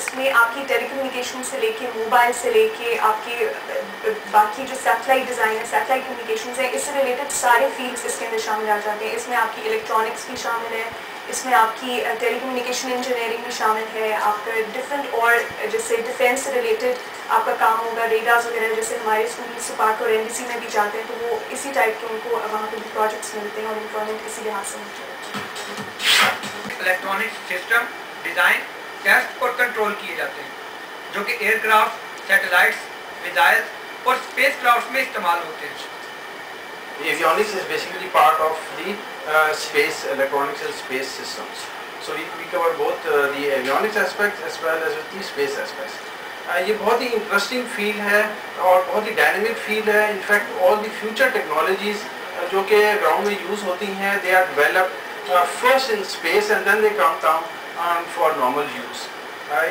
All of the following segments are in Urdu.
اس میں آپ کی ٹیلی کمیونیکیشن سے لے کے موبائل سے لے کے آپ کے باقی جو سیٹلائٹ ڈیزائن ہے، سیٹلائٹ کمیونیکیشنز ہیں، اس سے ریلیٹڈ سارے فیلڈس اس کے اندر شامل آ جاتے ہیں. اس میں آپ کی الیکٹرانکس بھی شامل ہے، اس میں آپ کی ٹیلی کمیونیکیشن انجینئرنگ بھی شامل ہے، آپ کا ڈفرینٹ اور جیسے ڈیفینس سے ریلیٹڈ آپ کا کام ہوگا، ریڈارز وغیرہ جیسے ہمارے اسٹوڈنٹ سپارک اور NDC میں بھی جاتے ہیں تو وہ اسی ٹائپ کے ان کو وہاں پہ بھی پروجیکٹس ملتے ہیں اور امپلائمنٹ اسی لحاظ سے ملتی ہے. الیکٹرانک سسٹم ڈیزائن، ٹیسٹ اور کنٹرول کیے جاتے ہیں جو کہ ایئر کرافٹ، سیٹلائٹس، میزائل اور اسپیس کرافٹ میں استعمال ہوتے ہیں. Avionics is basically part of the space electronics and space systems. So we cover both the avionics aspects as well as the space aspects. یہ بہت ہی انٹرسٹنگ فیلڈ ہے اور بہت ہی ڈائنامک فیلڈ ہے. In fact all the future technologies جو کہ گراؤنڈ میں یوز ہوتی ہیں they are developed first in space and then they come down for normal use.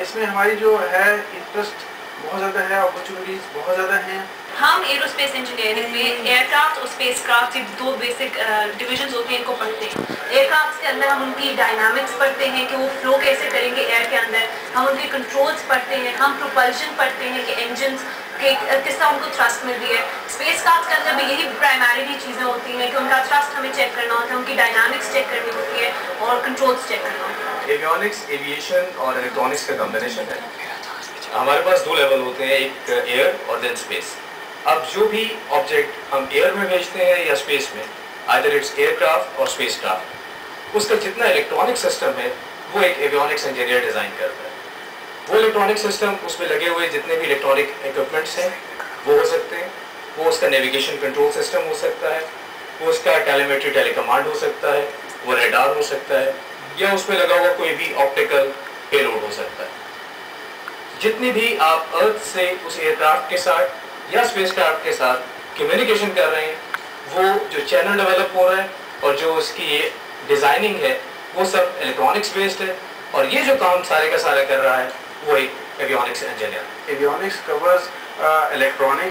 اس میں ہماری جو ہے انٹرسٹ بہت زیادہ ہے، اپرچونیٹیز بہت زیادہ ہیں. ہم ایروسپیس انجینئرنگ میں ایئر کرافٹ اور اسپیس کرافٹ، یہ دو بیسک ڈویژنز ہوتے ہیں، ان کو پڑھتے ہیں. ایئر کرافٹ کے اندر ہم ان کی ڈائنامکس پڑھتے ہیں کہ وہ فلو کیسے کریں گے ایئر کے اندر، ہم ان کے کنٹرولز پڑھتے ہیں، ہم پروپلشن پڑھتے ہیں کہ انجنس کہ کس طرح ان کو تھرسٹ مل رہی ہے. اسپیس کرافٹ کے اندر بھی یہی پرائمریلی چیزیں ہوتی ہیں کہ ان کا تھرسٹ ہمیں چیک کرنا ہوتا ہے، ان کی ڈائنامکس چیک کرنی ہوتی ہے اور کنٹرولز چیک کرنا ہوتا ہے. ایویونکس ایویشن اور الیکٹرانکس کا کمبینیشن ہے. ہمارے پاس دو لیول ہوتے ہیں، ایک ایئر اور دین اسپیس. اب جو بھی آبجیکٹ ہم ایئر میں بھیجتے ہیں یا اسپیس میں، آئدر اٹس ایئر کرافٹ اور اسپیس کرافٹ، اس کا جتنا الیکٹرانک سسٹم ہے وہ ایک ایویونکس انجینئر ڈیزائن کرتا ہے. وہ الیکٹرانک سسٹم، اس میں لگے ہوئے جتنے بھی الیکٹرانک ایکوپمنٹس ہیں وہ ہو سکتے ہیں، وہ اس کا نیویگیشن کنٹرول سسٹم ہو سکتا ہے، وہ اس کا ٹیلیمیٹری ٹیلی کمانڈ ہو سکتا ہے، وہ ریڈار ہو سکتا ہے، یا اس میں لگا ہوا کوئی بھی آپٹیکل پے لوڈ ہو سکتا ہے. جتنی بھی آپ ارتھ سے اس ایئر کرافٹ کے ساتھ یا اسپیس کرافٹ کے ساتھ کمیونیکیشن کر رہے ہیں، وہ جو چینل ڈیولپ ہو رہا ہے اور جو اس کی یہ ڈیزائننگ ہے وہ سب الیکٹرانکس بیسڈ ہے. اور یہ جو کام سارے کا سارا کر رہا ہے وہ ایک avionics engineer. Avionics covers electronic